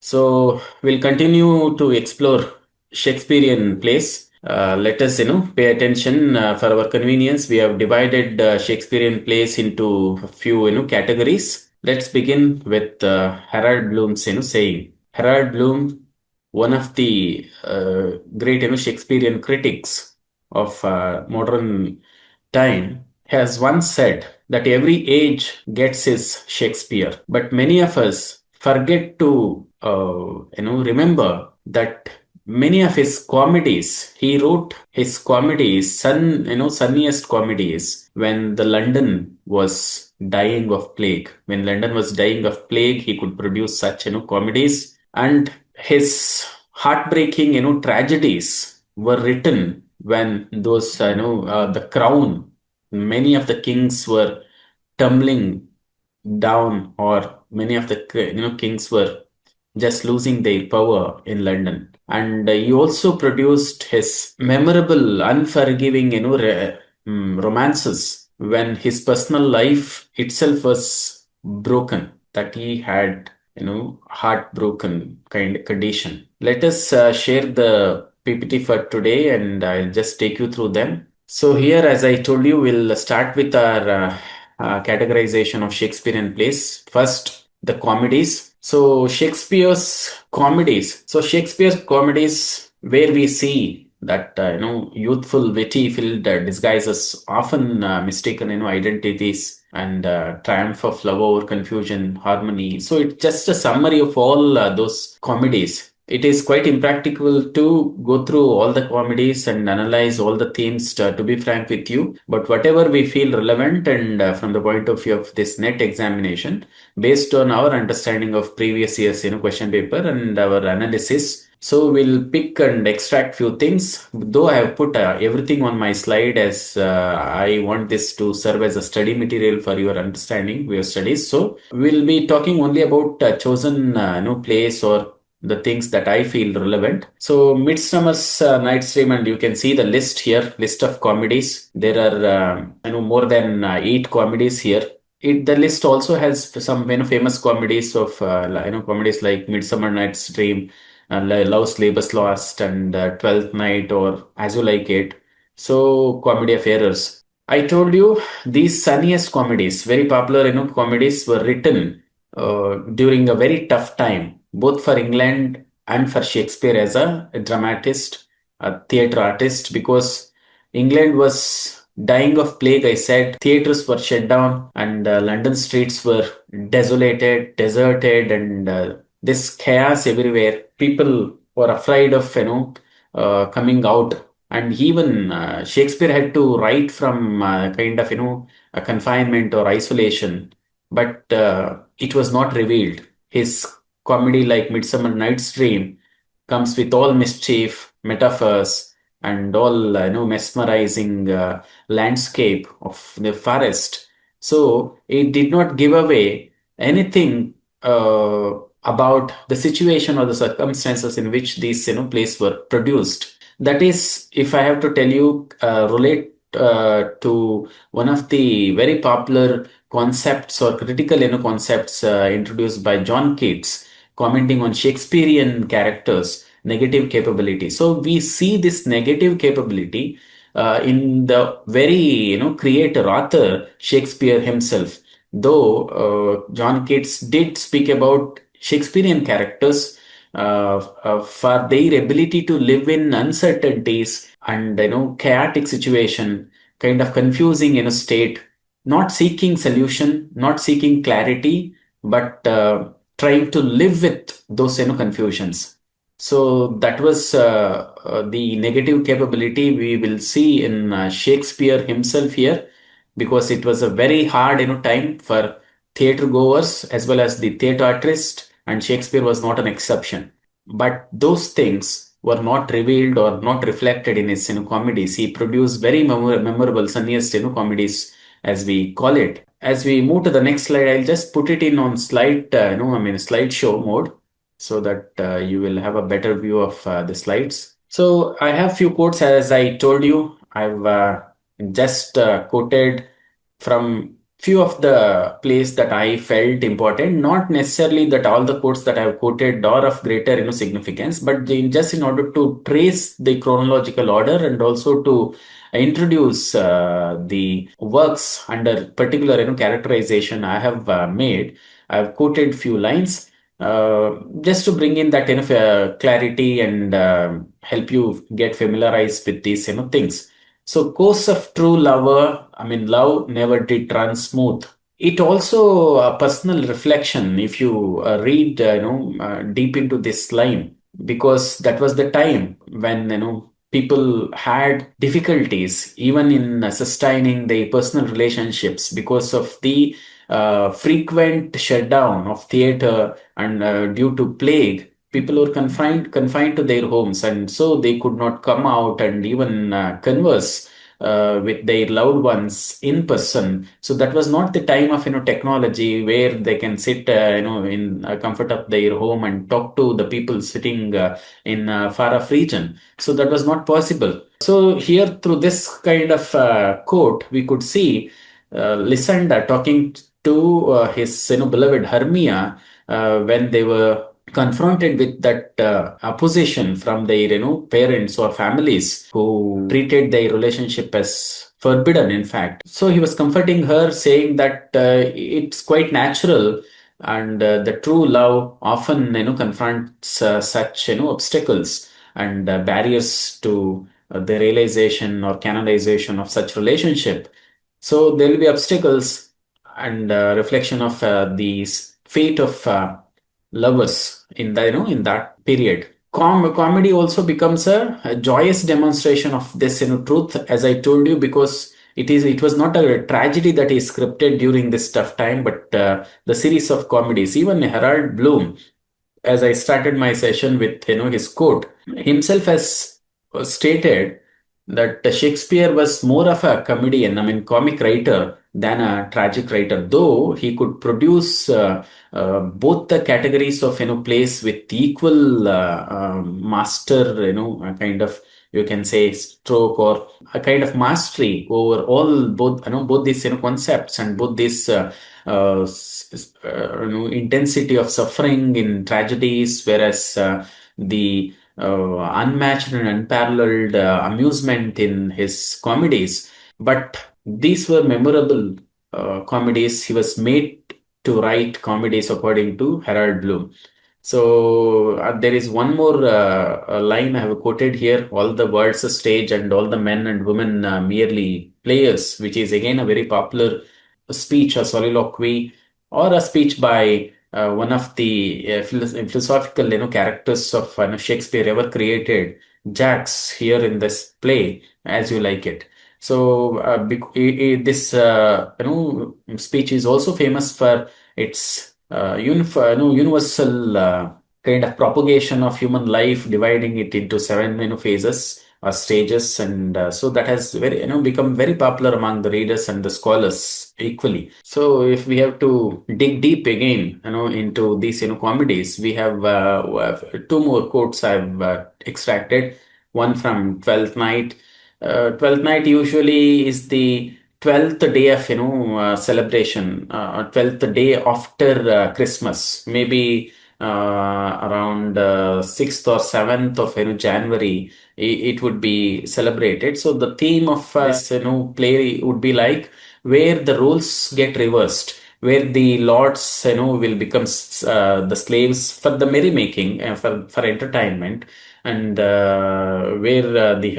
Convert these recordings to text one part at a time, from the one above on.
So we'll continue to explore Shakespearean plays. Let us, pay attention for our convenience. We have divided Shakespearean plays into a few, categories. Let's begin with Harold Bloom's, saying. Harold Bloom, one of the great, Shakespearean critics of modern time, has once said that every age gets his Shakespeare, but many of us forget to remember that many of his comedies, he wrote his comedies, sunniest comedies when the London was dying of plague. When London was dying of plague, he could produce such comedies, and his heartbreaking tragedies were written when those the crown, many of the kings were tumbling down, or many of the kings were just losing their power in London. And he also produced his memorable, unforgiving, romances when his personal life itself was broken, that he had, heartbroken kind of condition. Let us share the PPT for today, and I'll just take you through them. So here, as I told you, we'll start with our categorization of Shakespearean plays. First, the comedies. So Shakespeare's comedies, where we see that youthful, witty-filled disguises, often mistaken identities, and triumph of love over confusion, harmony. So it's just a summary of all those comedies. It is quite impractical to go through all the comedies and analyze all the themes, to be frank with you. But whatever we feel relevant, and from the point of view of this NET examination, based on our understanding of previous year's question paper and our analysis, so we'll pick and extract few things. Though I have put everything on my slide, as I want this to serve as a study material for your understanding, your studies. So we'll be talking only about chosen plays, or the things that I feel relevant. So Midsummer's Night's Dream, and you can see the list here, list of comedies. There are more than 8 comedies here. The list also has some famous comedies of comedies like Midsummer Night's Dream, Love's Labour's Lost, and Twelfth Night, or As You Like It. So Comedy of Errors. I told you these sunniest comedies, very popular comedies, were written during a very tough time, both for England and for Shakespeare as a dramatist, a theatre artist, because England was dying of plague. I said theatres were shut down, and London streets were desolated, deserted, and this chaos everywhere. People were afraid of coming out, and even Shakespeare had to write from kind of a confinement or isolation, but it was not revealed. His comedy like Midsummer Night's Dream comes with all mischief, metaphors, and all mesmerizing landscape of the forest. So it did not give away anything about the situation or the circumstances in which these plays were produced. That is, if I have to tell you, relate to one of the very popular concepts or critical concepts introduced by John Keats, commenting on Shakespearean characters' negative capability. So we see this negative capability in the very creator, author Shakespeare himself. Though John Keats did speak about Shakespearean characters for their ability to live in uncertainties and chaotic situation, kind of confusing state, not seeking solution, not seeking clarity, but trying to live with those confusions. So that was the negative capability we will see in Shakespeare himself here, because it was a very hard time for theatre goers as well as the theatre artist, and Shakespeare was not an exception. But those things were not revealed or not reflected in his comedies. He produced very memorable, sunniest comedies, as we call it. As we move to the next slide, I'll just put it in on slideshow mode, so that you will have a better view of the slides. So I have few quotes. As I told you, I've just quoted from few of the plays that I felt important, not necessarily that all the quotes that I've quoted are of greater, significance, but just in order to trace the chronological order and also to introduce the works under particular, characterization I have made. I've quoted few lines just to bring in that clarity and help you get familiarized with these, things. So, course of true lover, I mean, love never did run smooth. It also a personal reflection if you read, deep into this line, because that was the time when, people had difficulties even in sustaining their personal relationships because of the frequent shutdown of theater and due to plague. People were confined to their homes, and so they could not come out and even converse with their loved ones in person. So that was not the time of technology where they can sit in comfort of their home and talk to the people sitting in far off region. So that was not possible. So here through this kind of quote, we could see Lysander talking to his beloved Hermia when they were confronted with that opposition from their parents or families who treated their relationship as forbidden, in fact. So he was comforting her, saying that it's quite natural, and the true love often confronts such obstacles and barriers to the realization or canonization of such relationship. So there will be obstacles and reflection of these fate of lovers in the in that period. Comedy also becomes a joyous demonstration of this truth, as I told you, because it was not a tragedy that is scripted during this tough time, but the series of comedies. Even Harold Bloom, as I started my session with his quote, himself has stated that Shakespeare was more of a comedian, I mean comic writer than a tragic writer, though he could produce both the categories of plays with equal master, a kind of, you can say, stroke or a kind of mastery over all both both these concepts and both these intensity of suffering in tragedies, whereas the unmatched and unparalleled amusement in his comedies. But these were memorable comedies. He was made to write comedies according to Harold Bloom. So there is one more line I have quoted here: "All the world's a stage, and all the men and women merely players," which is again a very popular speech, a soliloquy, or a speech by one of the philosophical characters of Shakespeare ever created, Jax, here in this play, as you like it. So this speech is also famous for its universal kind of propagation of human life, dividing it into seven phases or stages, and so that has very become very popular among the readers and the scholars equally. So if we have to dig deep again into these comedies, we have two more quotes I've extracted. One from Twelfth Night. Twelfth Night usually is the 12th day of celebration, 12th day after Christmas, maybe around 6th or 7th of January, it would be celebrated. So the theme of this play would be like where the roles get reversed, where the lords will become the slaves for the merrymaking, for entertainment, and where the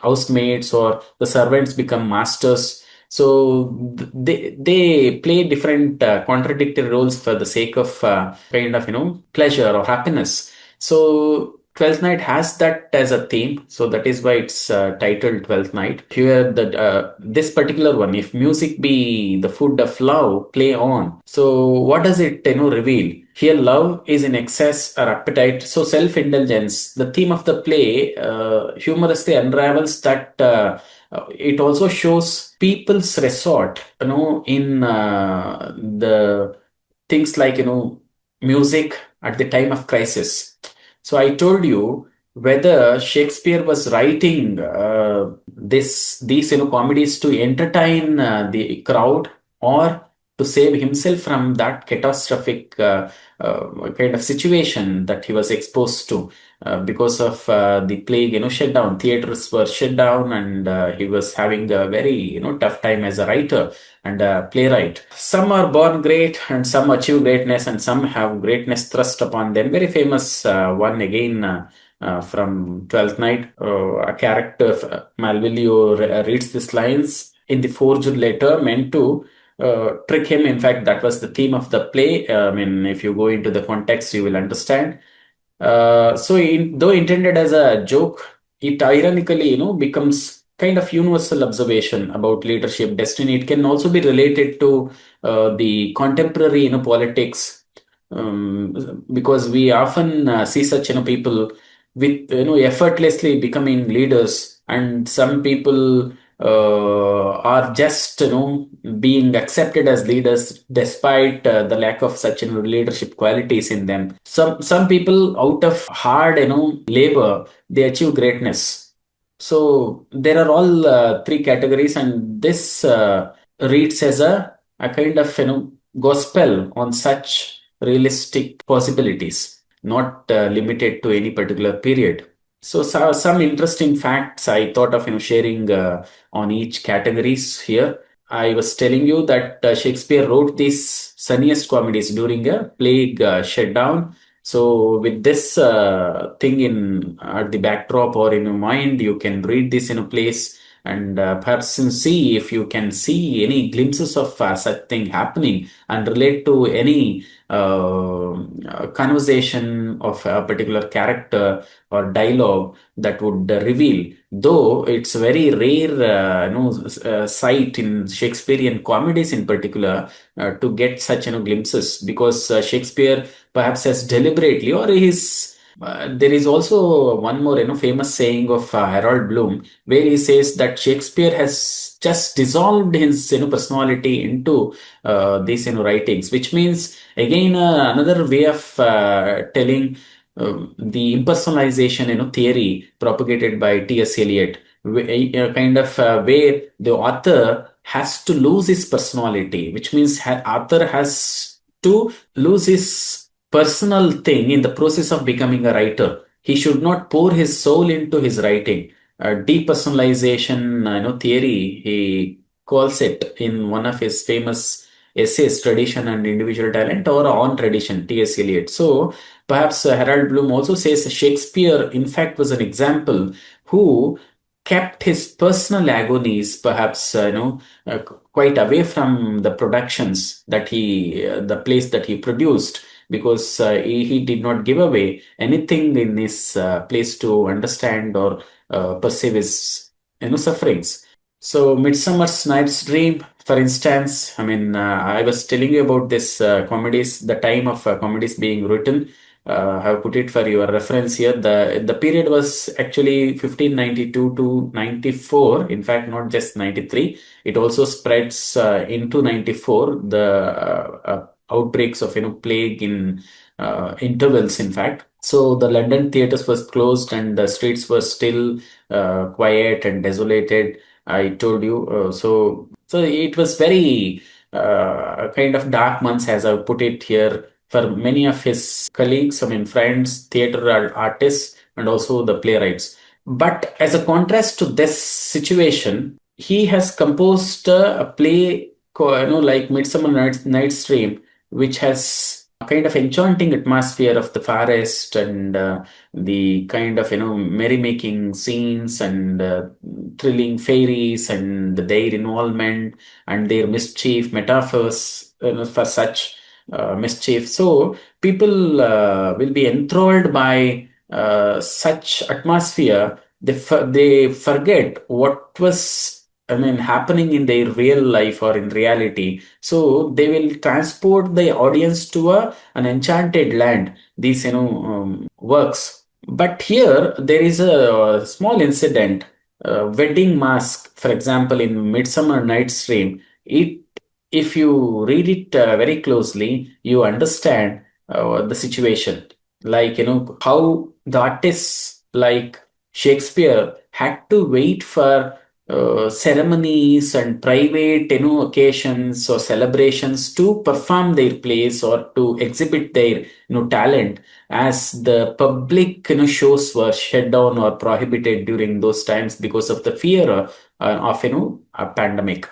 housemaids or the servants become masters. So they play different contradictory roles for the sake of kind of pleasure or happiness. So Twelfth Night has that as a theme, so that is why it's titled Twelfth Night. Here, that this particular one, if music be the food of love, play on. So what does it reveal? Here, love is in excess or appetite, so self-indulgence. The theme of the play humorously unravels that. It also shows people's resort, in the things like music at the time of crisis. So I told you whether Shakespeare was writing these comedies to entertain the crowd or to save himself from that catastrophic kind of situation that he was exposed to because of the plague, shut down. Theaters were shut down, and he was having a very, tough time as a writer and a playwright. Some are born great, and some achieve greatness, and some have greatness thrust upon them. Very famous one again. From Twelfth Night, a character, Malvolio, reads these lines in the forged letter meant to trick him. In fact, that was the theme of the play. I mean, if you go into the context, you will understand. Though intended as a joke, it ironically, becomes kind of universal observation about leadership, destiny. It can also be related to the contemporary, politics, because we often see such, people with, effortlessly becoming leaders, and some people are just, being accepted as leaders despite the lack of such, leadership qualities in them. Some people, out of hard, labor, they achieve greatness. So there are all three categories, and this reads as a kind of, gospel on such realistic possibilities, not limited to any particular period. So some interesting facts I thought of, sharing on each categories here. I was telling you that Shakespeare wrote these sunniest comedies during a plague shutdown. So with this thing in at the backdrop or in your mind, you can read this in a place, and perhaps see if you can see any glimpses of such thing happening and relate to any conversation of a particular character or dialogue that would reveal. Though it's very rare, sight in Shakespearean comedies in particular to get such, glimpses, because Shakespeare perhaps has deliberately, or his. There is also one more, famous saying of Harold Bloom, where he says that Shakespeare has just dissolved his, personality into these, writings, which means again another way of telling the impersonalization, theory propagated by T.S. Eliot, kind of where the author has to lose his personality, which means author has to lose his personal thing in the process of becoming a writer. He should not pour his soul into his writing. Depersonalization, theory, he calls it in one of his famous essays, Tradition and Individual Talent, or On Tradition, T.S. Eliot. So perhaps Harold Bloom also says Shakespeare, in fact, was an example who kept his personal agonies, perhaps, quite away from the productions that the plays that he produced, because he did not give away anything in his place to understand or perceive his, sufferings. So, Midsummer's Night's Dream, for instance, I mean, I was telling you about this comedies, the time of comedies being written. I have put it for your reference here. The period was actually 1592 to 94. In fact, not just 93. It also spreads into 94. The outbreaks of, plague in intervals, in fact. So the London theaters was closed, and the streets were still quiet and desolated. I told you. So it was very kind of dark months, as I put it here, for many of his colleagues, I mean, friends, theater artists, and also the playwrights. But as a contrast to this situation, he has composed a play, like Night's Dream, which has a kind of enchanting atmosphere of the forest, and the kind of, merrymaking scenes, and thrilling fairies and their involvement and their mischief metaphors, for such mischief. So people will be enthralled by such atmosphere. They forget what was, I mean, happening in their real life or in reality. So they will transport the audience to an enchanted land. These, works. But here there is a small incident. Wedding Mask, for example, in Midsummer Night's Dream. It, if you read it very closely, you understand the situation. Like, how the artists like Shakespeare had to wait for ceremonies and private occasions or celebrations to perform their plays or to exhibit their talent, as the public shows were shut down or prohibited during those times because of the fear of a pandemic.